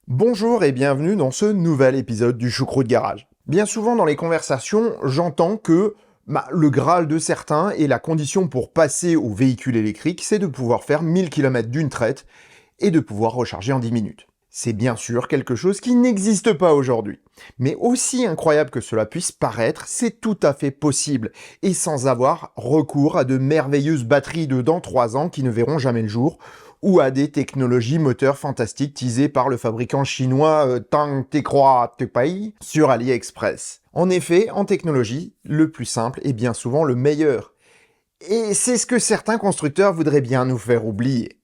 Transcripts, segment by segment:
Bonjour et bienvenue dans ce nouvel épisode du Choucroute Garage. Bien souvent dans les conversations, j'entends que le Graal de certains et la condition pour passer au véhicule électrique, c'est de pouvoir faire 1000 km d'une traite et de pouvoir recharger en 10 minutes. C'est bien sûr quelque chose qui n'existe pas aujourd'hui. Mais aussi incroyable que cela puisse paraître, c'est tout à fait possible, et sans avoir recours à de merveilleuses batteries de dans 3 ans qui ne verront jamais le jour, ou à des technologies moteurs fantastiques teasées par le fabricant chinois Tang Techroa Tepay sur AliExpress. En effet, en technologie, le plus simple est bien souvent le meilleur. Et c'est ce que certains constructeurs voudraient bien nous faire oublier.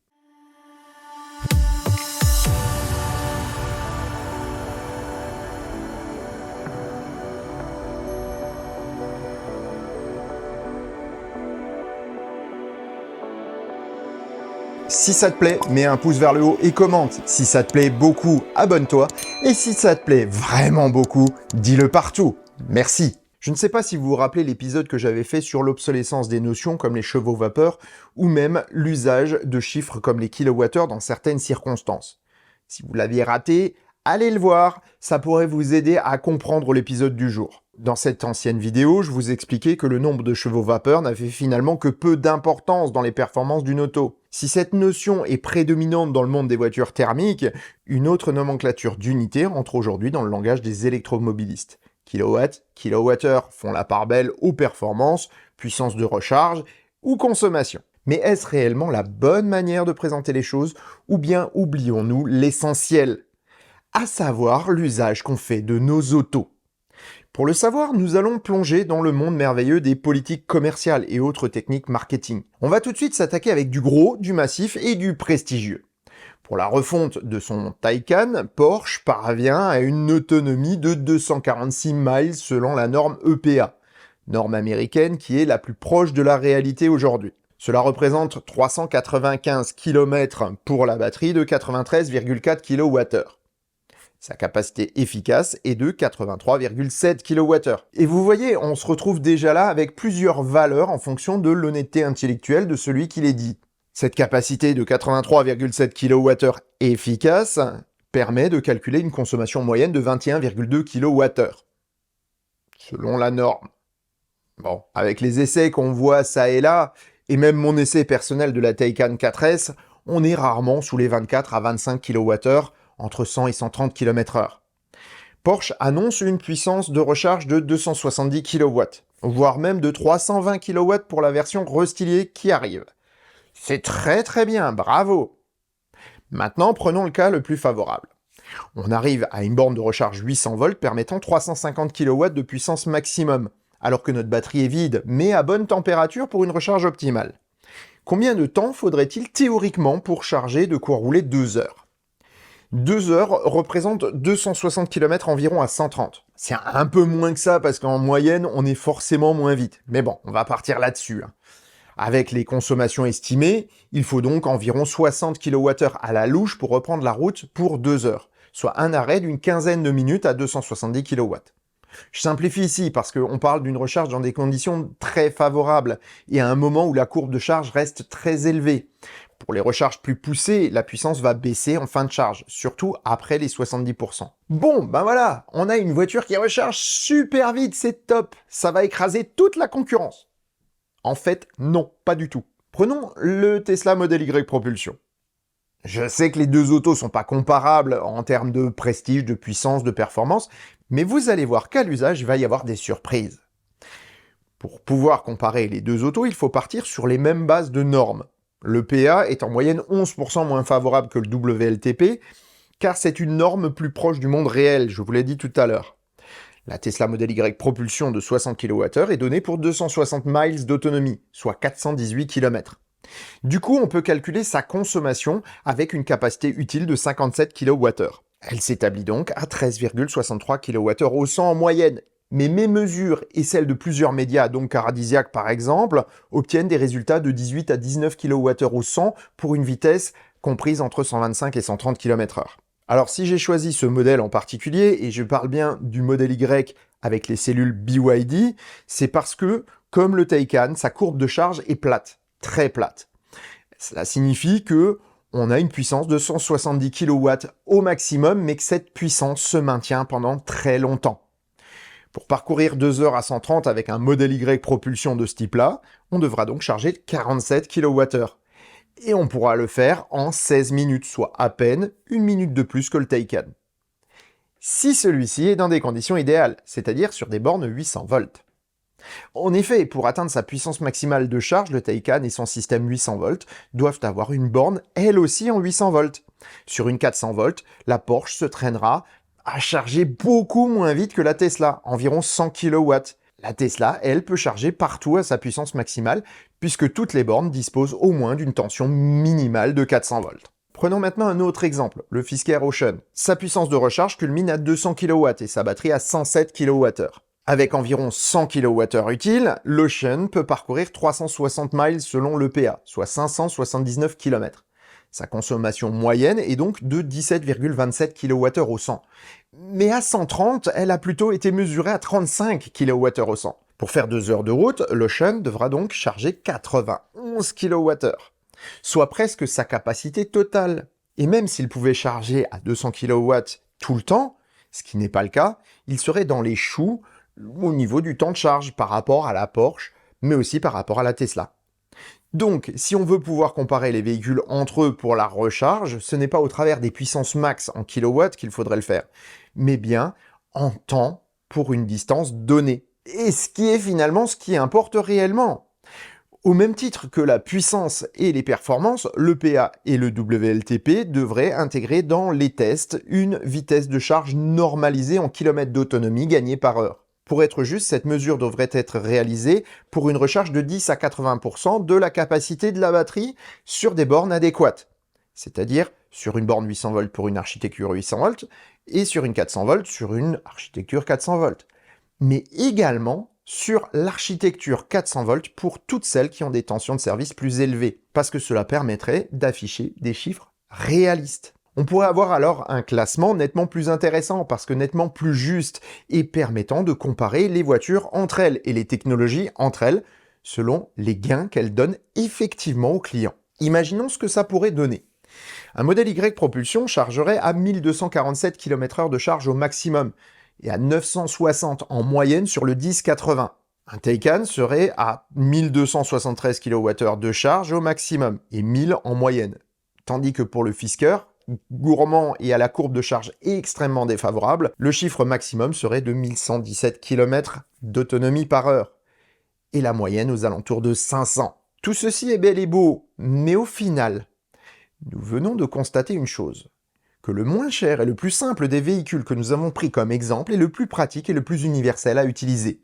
Si ça te plaît, mets un pouce vers le haut et commente. Si ça te plaît beaucoup, abonne-toi. Et si ça te plaît vraiment beaucoup, dis-le partout. Merci. Je ne sais pas si vous vous rappelez l'épisode que j'avais fait sur l'obsolescence des notions comme les chevaux vapeur ou même l'usage de chiffres comme les kilowattheures dans certaines circonstances. Si vous l'aviez raté, allez le voir, ça pourrait vous aider à comprendre l'épisode du jour. Dans cette ancienne vidéo, je vous expliquais que le nombre de chevaux vapeur n'avait finalement que peu d'importance dans les performances d'une auto. Si cette notion est prédominante dans le monde des voitures thermiques, une autre nomenclature d'unité entre aujourd'hui dans le langage des électromobilistes. Kilowatt, kilowattheure font la part belle aux performances, puissance de recharge ou consommation. Mais est-ce réellement la bonne manière de présenter les choses, ou bien oublions-nous l'essentiel, à savoir l'usage qu'on fait de nos autos? Pour le savoir, nous allons plonger dans le monde merveilleux des politiques commerciales et autres techniques marketing. On va tout de suite s'attaquer avec du gros, du massif et du prestigieux. Pour la refonte de son Taycan, Porsche parvient à une autonomie de 246 miles selon la norme EPA, norme américaine qui est la plus proche de la réalité aujourd'hui. Cela représente 395 km pour la batterie de 93,4 kWh. Sa capacité efficace est de 83,7 kWh. Et vous voyez, on se retrouve déjà là avec plusieurs valeurs en fonction de l'honnêteté intellectuelle de celui qui les dit. Cette capacité de 83,7 kWh efficace permet de calculer une consommation moyenne de 21,2 kWh, selon la norme. Bon, avec les essais qu'on voit ça et là, et même mon essai personnel de la Taycan 4S, on est rarement sous les 24 à 25 kWh, entre 100 et 130 km/h. Porsche annonce une puissance de recharge de 270 kW, voire même de 320 kW pour la version restylée qui arrive. C'est très bien, bravo! Maintenant, prenons le cas le plus favorable. On arrive à une borne de recharge 800 volts permettant 350 kW de puissance maximum, alors que notre batterie est vide, mais à bonne température pour une recharge optimale. Combien de temps faudrait-il théoriquement pour charger de quoi rouler 2 heures? 2 heures représentent 260 km environ à 130. C'est un peu moins que ça parce qu'en moyenne, on est forcément moins vite. Mais bon, on va partir là-dessus. Avec les consommations estimées, il faut donc environ 60 kWh à la louche pour reprendre la route pour 2 heures, soit un arrêt d'une quinzaine de minutes à 270 kW. Je simplifie ici parce qu'on parle d'une recharge dans des conditions très favorables et à un moment où la courbe de charge reste très élevée. Pour les recharges plus poussées, la puissance va baisser en fin de charge, surtout après les 70%. Bon, ben voilà, on a une voiture qui recharge super vite, c'est top, ça va écraser toute la concurrence. En fait, non, pas du tout. Prenons le Tesla Model Y Propulsion. Je sais que les deux autos sont pas comparables en termes de prestige, de puissance, de performance, mais vous allez voir qu'à l'usage, il va y avoir des surprises. Pour pouvoir comparer les deux autos, il faut partir sur les mêmes bases de normes. Le PA est en moyenne 11% moins favorable que le WLTP, car c'est une norme plus proche du monde réel, je vous l'ai dit tout à l'heure. La Tesla Model Y Propulsion de 60 kWh est donnée pour 260 miles d'autonomie, soit 418 km. Du coup, on peut calculer sa consommation avec une capacité utile de 57 kWh. Elle s'établit donc à 13,63 kWh au 100 en moyenne. Mais mes mesures et celles de plusieurs médias, donc Caradisiac par exemple, obtiennent des résultats de 18 à 19 kWh au 100 pour une vitesse comprise entre 125 et 130 km/h. Alors si j'ai choisi ce modèle en particulier, et je parle bien du modèle Y avec les cellules BYD, c'est parce que, comme le Taycan, sa courbe de charge est plate, très plate. Cela signifie que On a une puissance de 170 kW au maximum, mais que cette puissance se maintient pendant très longtemps. Pour parcourir 2 heures à 130 avec un modèle Y propulsion de ce type-là, on devra donc charger 47 kWh. Et on pourra le faire en 16 minutes, soit à peine une minute de plus que le Taycan. Si celui-ci est dans des conditions idéales, c'est-à-dire sur des bornes 800 volts. En effet, pour atteindre sa puissance maximale de charge, le Taycan et son système 800 volts doivent avoir une borne, elle aussi en 800 volts. Sur une 400 volts, la Porsche se traînera à charger beaucoup moins vite que la Tesla, environ 100 kW. La Tesla, elle, peut charger partout à sa puissance maximale, puisque toutes les bornes disposent au moins d'une tension minimale de 400 volts. Prenons maintenant un autre exemple, le Fisker Ocean. Sa puissance de recharge culmine à 200 kW et sa batterie à 107 kWh. Avec environ 100 kWh utiles, l'Ocean peut parcourir 360 miles selon l'EPA, soit 579 km. Sa consommation moyenne est donc de 17,27 kWh au 100. Mais à 130, elle a plutôt été mesurée à 35 kWh au 100. Pour faire 2 heures de route, l'Ocean devra donc charger 91 kWh, soit presque sa capacité totale. Et même s'il pouvait charger à 200 kW tout le temps, ce qui n'est pas le cas, il serait dans les choux au niveau du temps de charge par rapport à la Porsche, mais aussi par rapport à la Tesla. Donc, si on veut pouvoir comparer les véhicules entre eux pour la recharge, ce n'est pas au travers des puissances max en kilowatts qu'il faudrait le faire, mais bien en temps pour une distance donnée. Et ce qui est finalement ce qui importe réellement. Au même titre que la puissance et les performances, l'EPA et le WLTP devraient intégrer dans les tests une vitesse de charge normalisée en kilomètres d'autonomie gagnée par heure. Pour être juste, cette mesure devrait être réalisée pour une recharge de 10 à 80% de la capacité de la batterie sur des bornes adéquates. C'est-à-dire sur une borne 800 volts pour une architecture 800 volts et sur une 400 volts sur une architecture 400 volts. Mais également sur l'architecture 400 volts pour toutes celles qui ont des tensions de service plus élevées, parce que cela permettrait d'afficher des chiffres réalistes. On pourrait avoir alors un classement nettement plus intéressant, parce que nettement plus juste, et permettant de comparer les voitures entre elles et les technologies entre elles, selon les gains qu'elles donnent effectivement aux clients. Imaginons ce que ça pourrait donner. Un modèle Y propulsion chargerait à 1247 km/h de charge au maximum, et à 960 en moyenne sur le 1080. Un Taycan serait à 1273 kWh de charge au maximum, et 1000 en moyenne. Tandis que pour le Fisker, gourmand et à la courbe de charge extrêmement défavorable, le chiffre maximum serait de 1117 km d'autonomie par heure, et la moyenne aux alentours de 500. Tout ceci est bel et beau, mais au final, nous venons de constater une chose, que le moins cher et le plus simple des véhicules que nous avons pris comme exemple est le plus pratique et le plus universel à utiliser.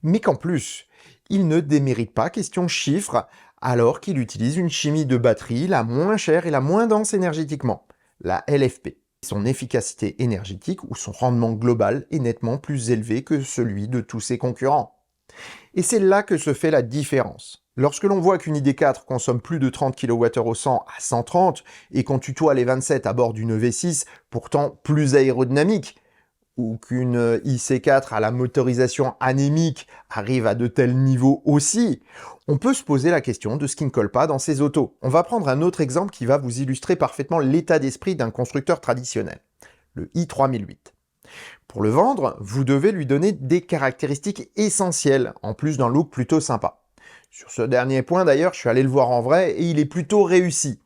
Mais qu'en plus, il ne démérite pas question chiffres, alors qu'il utilise une chimie de batterie la moins chère et la moins dense énergétiquement, la LFP. Son efficacité énergétique ou son rendement global est nettement plus élevé que celui de tous ses concurrents. Et c'est là que se fait la différence. Lorsque l'on voit qu'une ID4 consomme plus de 30 kWh au 100 à 130 et qu'on tutoie les 27 à bord d'une V6, pourtant plus aérodynamique, ou qu'une IC4 à la motorisation anémique arrive à de tels niveaux aussi, on peut se poser la question de ce qui ne colle pas dans ces autos. On va prendre un autre exemple qui va vous illustrer parfaitement l'état d'esprit d'un constructeur traditionnel, le i3008. Pour le vendre, vous devez lui donner des caractéristiques essentielles, en plus d'un look plutôt sympa. Sur ce dernier point d'ailleurs, je suis allé le voir en vrai et il est plutôt réussi.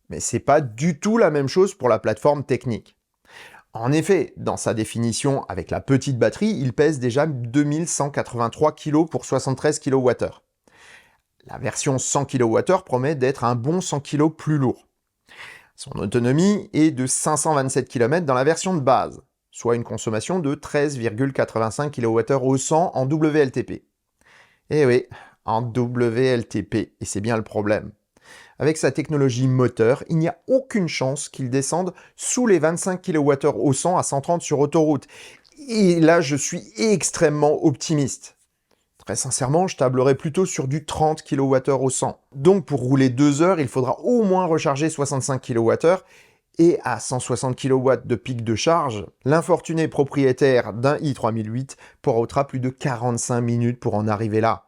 Mais c'est pas du tout la même chose pour la plateforme technique. En effet, dans sa définition avec la petite batterie, il pèse déjà 2183 kg pour 73 kWh. La version 100 kWh promet d'être un bon 100 kg plus lourd. Son autonomie est de 527 km dans la version de base, soit une consommation de 13,85 kWh au 100 en WLTP. Eh oui, en WLTP, et c'est bien le problème. Avec sa technologie moteur, il n'y a aucune chance qu'il descende sous les 25 kWh au 100 à 130 sur autoroute. Et là, je suis extrêmement optimiste. Très sincèrement, je tablerais plutôt sur du 30 kWh au 100. Donc pour rouler 2 heures, il faudra au moins recharger 65 kWh, et à 160 kW de pic de charge, l'infortuné propriétaire d'un i3008 portera plus de 45 minutes pour en arriver là.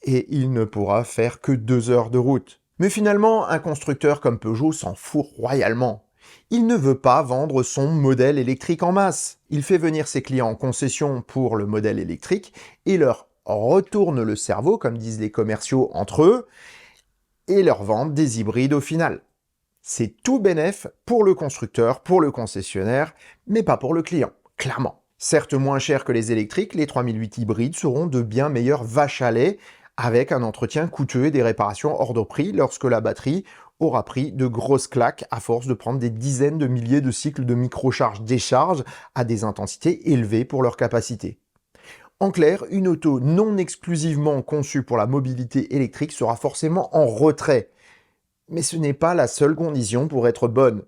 Et il ne pourra faire que 2 heures de route. Mais finalement, un constructeur comme Peugeot s'en fout royalement. Il ne veut pas vendre son modèle électrique en masse. Il fait venir ses clients en concession pour le modèle électrique et leur retourne le cerveau, comme disent les commerciaux entre eux, et leur vendre des hybrides au final. C'est tout bénef pour le constructeur, pour le concessionnaire, mais pas pour le client, clairement. Certes moins chers que les électriques, les 3008 hybrides seront de bien meilleures vaches à lait, avec un entretien coûteux et des réparations hors de prix lorsque la batterie aura pris de grosses claques à force de prendre des dizaines de milliers de cycles de microcharge-décharge à des intensités élevées pour leur capacité. En clair, une auto non exclusivement conçue pour la mobilité électrique sera forcément en retrait. Mais ce n'est pas la seule condition pour être bonne.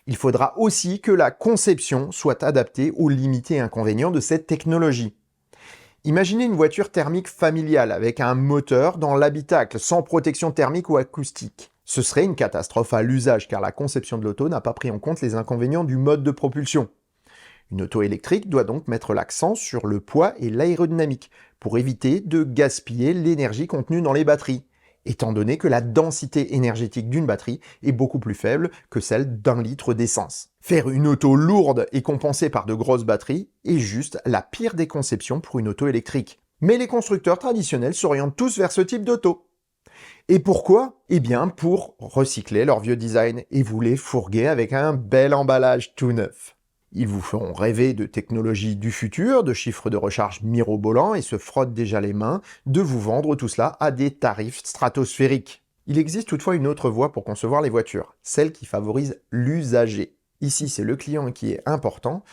Il faudra aussi que la conception soit adaptée aux limites et inconvénients de cette technologie. Imaginez une voiture thermique familiale avec un moteur dans l'habitacle, sans protection thermique ou acoustique. Ce serait une catastrophe à l'usage car la conception de l'auto n'a pas pris en compte les inconvénients du mode de propulsion. Une auto électrique doit donc mettre l'accent sur le poids et l'aérodynamique pour éviter de gaspiller l'énergie contenue dans les batteries, étant donné que la densité énergétique d'une batterie est beaucoup plus faible que celle d'un litre d'essence. Faire une auto lourde et compensée par de grosses batteries est juste la pire des conceptions pour une auto électrique. Mais les constructeurs traditionnels s'orientent tous vers ce type d'auto. Et pourquoi ? Eh bien pour recycler leur vieux design et vous les fourguer avec un bel emballage tout neuf. Ils vous feront rêver de technologies du futur, de chiffres de recharge mirobolants et se frottent déjà les mains de vous vendre tout cela à des tarifs stratosphériques. Il existe toutefois une autre voie pour concevoir les voitures, celle qui favorise l'usager. Ici, c'est le client qui est important,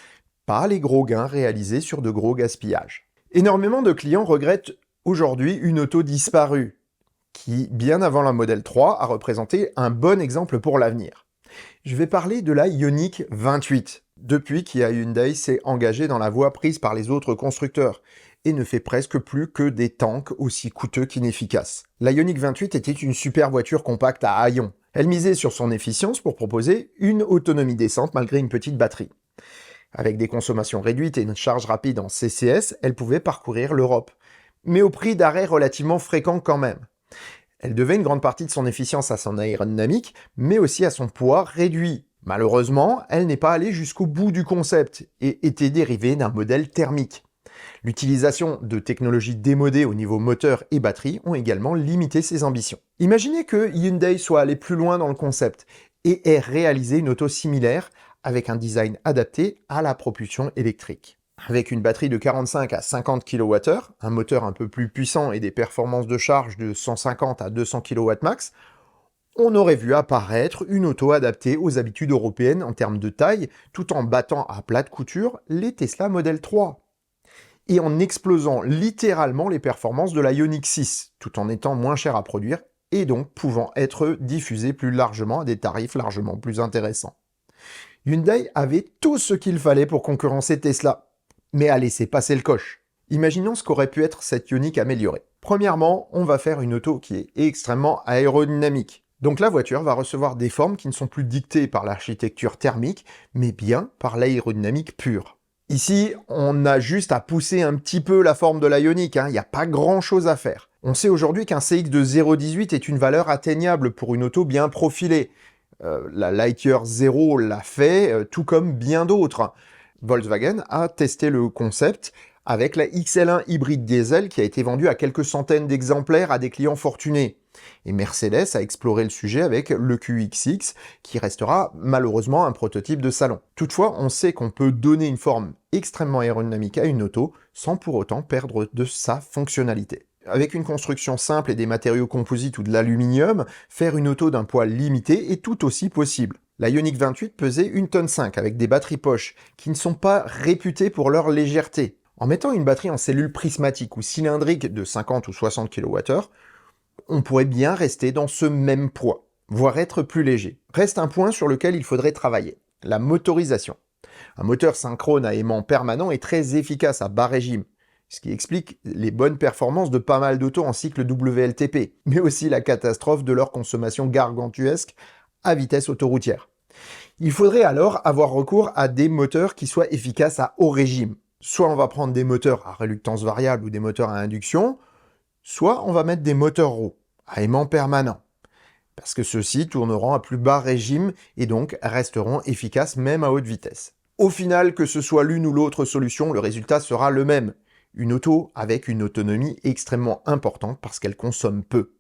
pas les gros gains réalisés sur de gros gaspillages. Énormément de clients regrettent aujourd'hui une auto disparue, qui, bien avant la Model 3, a représenté un bon exemple pour l'avenir. Je vais parler de la Ioniq 28. Depuis Kia Hyundai s'est engagé dans la voie prise par les autres constructeurs et ne fait presque plus que des tanks aussi coûteux qu'inefficaces. La Ioniq 28 était une super voiture compacte à haillons. Elle misait sur son efficience pour proposer une autonomie décente malgré une petite batterie. Avec des consommations réduites et une charge rapide en CCS, elle pouvait parcourir l'Europe, mais au prix d'arrêts relativement fréquents quand même. Elle devait une grande partie de son efficience à son aérodynamique, mais aussi à son poids réduit. Malheureusement, elle n'est pas allée jusqu'au bout du concept et était dérivée d'un modèle thermique. L'utilisation de technologies démodées au niveau moteur et batterie ont également limité ses ambitions. Imaginez que Hyundai soit allé plus loin dans le concept et ait réalisé une auto similaire avec un design adapté à la propulsion électrique. Avec une batterie de 45 à 50 kWh, un moteur un peu plus puissant et des performances de charge de 150 à 200 kW max, on aurait vu apparaître une auto adaptée aux habitudes européennes en termes de taille, tout en battant à plat de couture les Tesla Model 3. Et en explosant littéralement les performances de la Ioniq 6, tout en étant moins cher à produire et donc pouvant être diffusée plus largement à des tarifs largement plus intéressants. Hyundai avait tout ce qu'il fallait pour concurrencer Tesla, mais a laissé passer le coche. Imaginons ce qu'aurait pu être cette Ioniq améliorée. Premièrement, on va faire une auto qui est extrêmement aérodynamique. Donc la voiture va recevoir des formes qui ne sont plus dictées par l'architecture thermique, mais bien par l'aérodynamique pure. Ici, on a juste à pousser un petit peu la forme de la Ioniq, il n'y a pas grand chose à faire. On sait aujourd'hui qu'un CX de 0,18 est une valeur atteignable pour une auto bien profilée. La Lightyear 0 l'a fait, tout comme bien d'autres. Volkswagen a testé le concept avec la XL1 hybride diesel qui a été vendue à quelques centaines d'exemplaires à des clients fortunés. Et Mercedes a exploré le sujet avec le QXX, qui restera malheureusement un prototype de salon. Toutefois, on sait qu'on peut donner une forme extrêmement aérodynamique à une auto sans pour autant perdre de sa fonctionnalité. Avec une construction simple et des matériaux composites ou de l'aluminium, faire une auto d'un poids limité est tout aussi possible. La Ioniq 28 pesait 1,5 tonne avec des batteries poches, qui ne sont pas réputées pour leur légèreté. En mettant une batterie en cellule prismatique ou cylindrique de 50 ou 60 kWh, on pourrait bien rester dans ce même poids, voire être plus léger. Reste un point sur lequel il faudrait travailler, la motorisation. Un moteur synchrone à aimant permanent est très efficace à bas régime, ce qui explique les bonnes performances de pas mal d'autos en cycle WLTP, mais aussi la catastrophe de leur consommation gargantuesque à vitesse autoroutière. Il faudrait alors avoir recours à des moteurs qui soient efficaces à haut régime. Soit on va prendre des moteurs à réluctance variable ou des moteurs à induction, soit on va mettre des moteurs roues, à aimant permanent. parce que ceux-ci tourneront à plus bas régime et donc resteront efficaces même à haute vitesse. Au final, que ce soit l'une ou l'autre solution, le résultat sera le même. Une auto avec une autonomie extrêmement importante parce qu'elle consomme peu.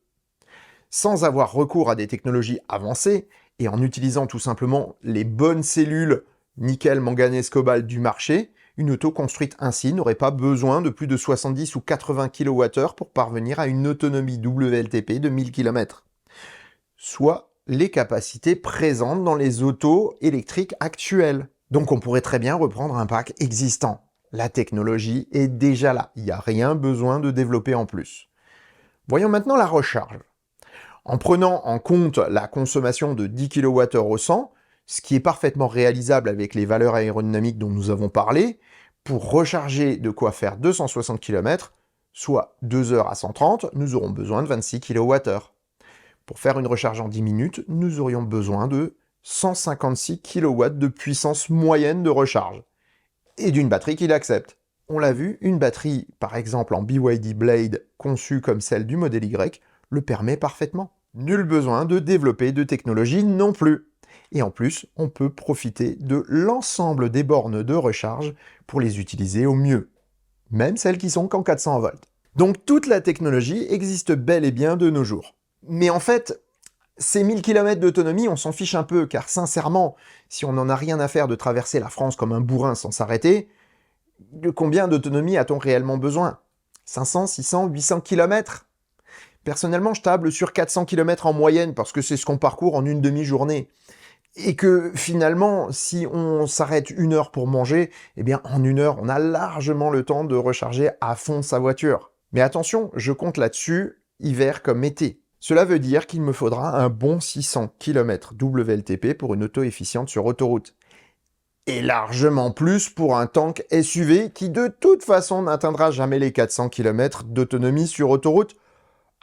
Sans avoir recours à des technologies avancées et en utilisant tout simplement les bonnes cellules nickel, manganèse, cobalt du marché, une auto construite ainsi n'aurait pas besoin de plus de 70 ou 80 kWh pour parvenir à une autonomie WLTP de 1000 km, soit les capacités présentes dans les autos électriques actuelles. Donc on pourrait très bien reprendre un pack existant. La technologie est déjà là, il n'y a rien besoin de développer en plus. Voyons maintenant la recharge. En prenant en compte la consommation de 10 kWh au 100, ce qui est parfaitement réalisable avec les valeurs aérodynamiques dont nous avons parlé, pour recharger de quoi faire 260 km, soit 2 heures à 130, nous aurons besoin de 26 kWh. Pour faire une recharge en 10 minutes, nous aurions besoin de 156 kW de puissance moyenne de recharge, et d'une batterie qui l'accepte. On l'a vu, une batterie, par exemple en BYD Blade, conçue comme celle du modèle Y, le permet parfaitement. Nul besoin de développer de technologie non plus. Et en plus, on peut profiter de l'ensemble des bornes de recharge pour les utiliser au mieux, même celles qui sont qu'en 400 volts. Donc toute la technologie existe bel et bien de nos jours. Mais en fait, ces 1000 km d'autonomie, on s'en fiche un peu, car sincèrement, si on n'en a rien à faire de traverser la France comme un bourrin sans s'arrêter, de combien d'autonomie a-t-on réellement besoin? 500, 600, 800 km? Personnellement, je table sur 400 km en moyenne, parce que c'est ce qu'on parcourt en une demi-journée. Et que finalement, si on s'arrête 1 heure pour manger, eh bien en 1 heure, on a largement le temps de recharger à fond sa voiture. Mais attention, je compte là-dessus, hiver comme été. Cela veut dire qu'il me faudra un bon 600 km WLTP pour une auto efficiente sur autoroute. Et largement plus pour un tank SUV qui de toute façon n'atteindra jamais les 400 km d'autonomie sur autoroute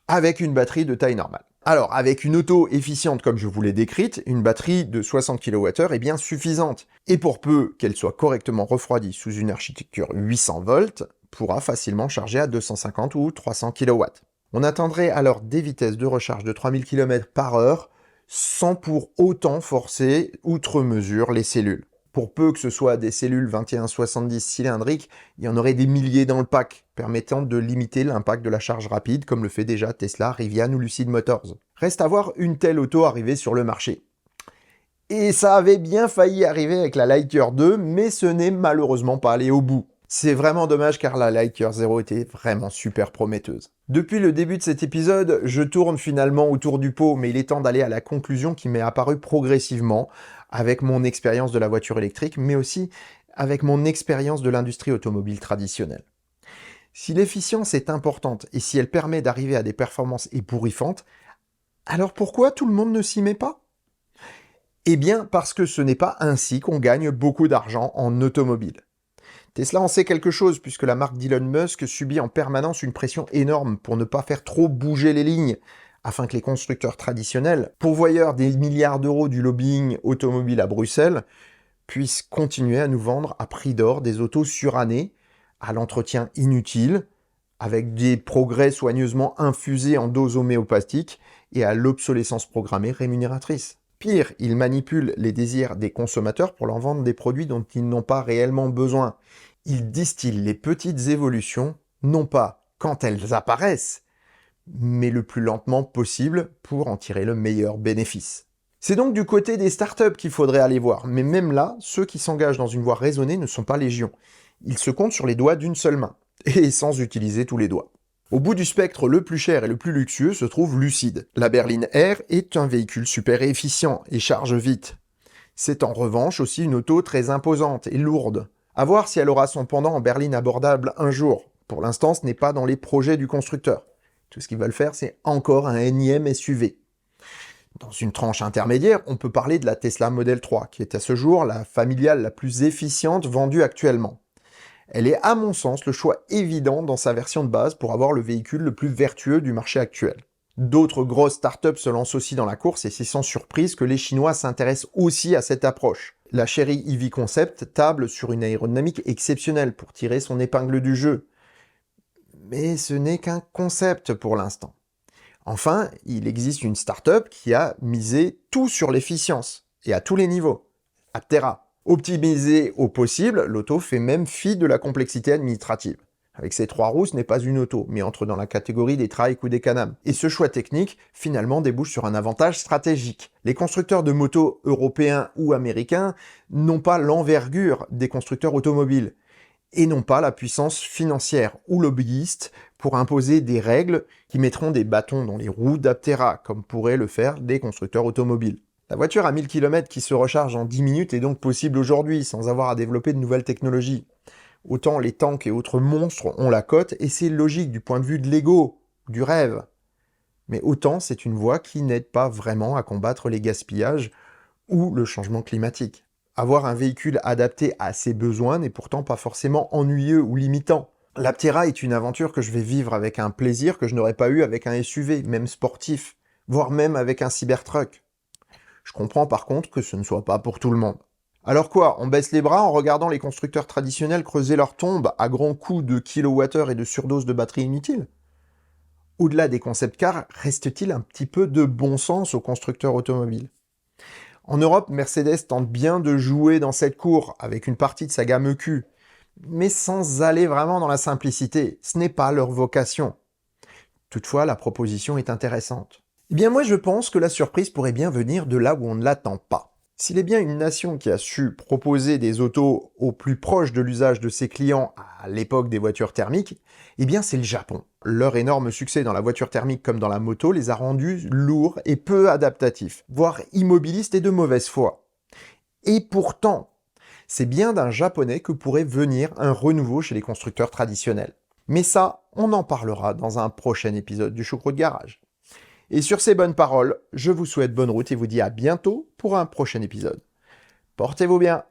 avec une batterie de taille normale. Alors, avec une auto efficiente comme je vous l'ai décrite, une batterie de 60 kWh est bien suffisante. Et pour peu qu'elle soit correctement refroidie sous une architecture 800 volts, pourra facilement charger à 250 ou 300 kW. On atteindrait alors des vitesses de recharge de 3000 km/h sans pour autant forcer outre mesure les cellules. Pour peu que ce soit des cellules 2170 cylindriques, il y en aurait des milliers dans le pack, permettant de limiter l'impact de la charge rapide, comme le fait déjà Tesla, Rivian ou Lucid Motors. Reste à voir une telle auto arriver sur le marché. Et ça avait bien failli arriver avec la Lightyear 2, mais ce n'est malheureusement pas allé au bout. C'est vraiment dommage car la Lightyear 0 était vraiment super prometteuse. Depuis le début de cet épisode, je tourne finalement autour du pot, mais il est temps d'aller à la conclusion qui m'est apparue progressivement avec mon expérience de la voiture électrique, mais aussi avec mon expérience de l'industrie automobile traditionnelle. Si l'efficience est importante et si elle permet d'arriver à des performances ébouriffantes, alors pourquoi tout le monde ne s'y met pas? Eh bien parce que ce n'est pas ainsi qu'on gagne beaucoup d'argent en automobile. Tesla en sait quelque chose puisque la marque d'Elon Musk subit en permanence une pression énorme pour ne pas faire trop bouger les lignes, afin que les constructeurs traditionnels, pourvoyeurs des milliards d'euros du lobbying automobile à Bruxelles, puissent continuer à nous vendre à prix d'or des autos surannées, à l'entretien inutile, avec des progrès soigneusement infusés en doses homéopathiques et à l'obsolescence programmée rémunératrice. Pire, ils manipulent les désirs des consommateurs pour leur vendre des produits dont ils n'ont pas réellement besoin. Ils distillent les petites évolutions, non pas quand elles apparaissent, mais le plus lentement possible pour en tirer le meilleur bénéfice. C'est donc du côté des startups qu'il faudrait aller voir, mais même là, ceux qui s'engagent dans une voie raisonnée ne sont pas légion. Ils se comptent sur les doigts d'une seule main, et sans utiliser tous les doigts. Au bout du spectre le plus cher et le plus luxueux se trouve Lucid. La berline R est un véhicule super efficient et charge vite. C'est en revanche aussi une auto très imposante et lourde. À voir si elle aura son pendant en berline abordable un jour. Pour l'instant, ce n'est pas dans les projets du constructeur. Tout ce qu'ils veulent faire, c'est encore un énième SUV. Dans une tranche intermédiaire, on peut parler de la Tesla Model 3, qui est à ce jour la familiale la plus efficiente vendue actuellement. Elle est à mon sens le choix évident dans sa version de base pour avoir le véhicule le plus vertueux du marché actuel. D'autres grosses startups se lancent aussi dans la course et c'est sans surprise que les Chinois s'intéressent aussi à cette approche. La Chery EV Concept table sur une aérodynamique exceptionnelle pour tirer son épingle du jeu. Mais ce n'est qu'un concept pour l'instant. Enfin, il existe une start-up qui a misé tout sur l'efficience, et à tous les niveaux. Aptera. Optimisé au possible, l'auto fait même fi de la complexité administrative. Avec ses 3 roues, ce n'est pas une auto, mais entre dans la catégorie des trikes ou des Can-Am. Et ce choix technique, finalement, débouche sur un avantage stratégique. Les constructeurs de motos européens ou américains n'ont pas l'envergure des constructeurs automobiles, et n'ont pas la puissance financière ou lobbyiste pour imposer des règles qui mettront des bâtons dans les roues d'Aptera, comme pourraient le faire des constructeurs automobiles. La voiture à 1000 km qui se recharge en 10 minutes est donc possible aujourd'hui, sans avoir à développer de nouvelles technologies. Autant les tanks et autres monstres ont la cote, et c'est logique du point de vue de l'ego, du rêve. Mais autant c'est une voie qui n'aide pas vraiment à combattre les gaspillages ou le changement climatique. Avoir un véhicule adapté à ses besoins n'est pourtant pas forcément ennuyeux ou limitant. L'Aptera est une aventure que je vais vivre avec un plaisir que je n'aurais pas eu avec un SUV, même sportif, voire même avec un Cybertruck. Je comprends par contre que ce ne soit pas pour tout le monde. Alors quoi, on baisse les bras en regardant les constructeurs traditionnels creuser leur tombe à grands coups de kilowattheures et de surdoses de batteries inutiles? Au-delà des concept cars, reste-t-il un petit peu de bon sens aux constructeurs automobiles? En Europe, Mercedes tente bien de jouer dans cette cour avec une partie de sa gamme EQ, mais sans aller vraiment dans la simplicité. Ce n'est pas leur vocation. Toutefois, la proposition est intéressante. Eh bien moi je pense que la surprise pourrait bien venir de là où on ne l'attend pas. S'il est bien une nation qui a su proposer des autos au plus proche de l'usage de ses clients à l'époque des voitures thermiques, eh bien c'est le Japon. Leur énorme succès dans la voiture thermique comme dans la moto les a rendus lourds et peu adaptatifs, voire immobilistes et de mauvaise foi. Et pourtant, c'est bien d'un japonais que pourrait venir un renouveau chez les constructeurs traditionnels. Mais ça, on en parlera dans un prochain épisode du Choucroute Garage. Et sur ces bonnes paroles, je vous souhaite bonne route et vous dis à bientôt pour un prochain épisode. Portez-vous bien!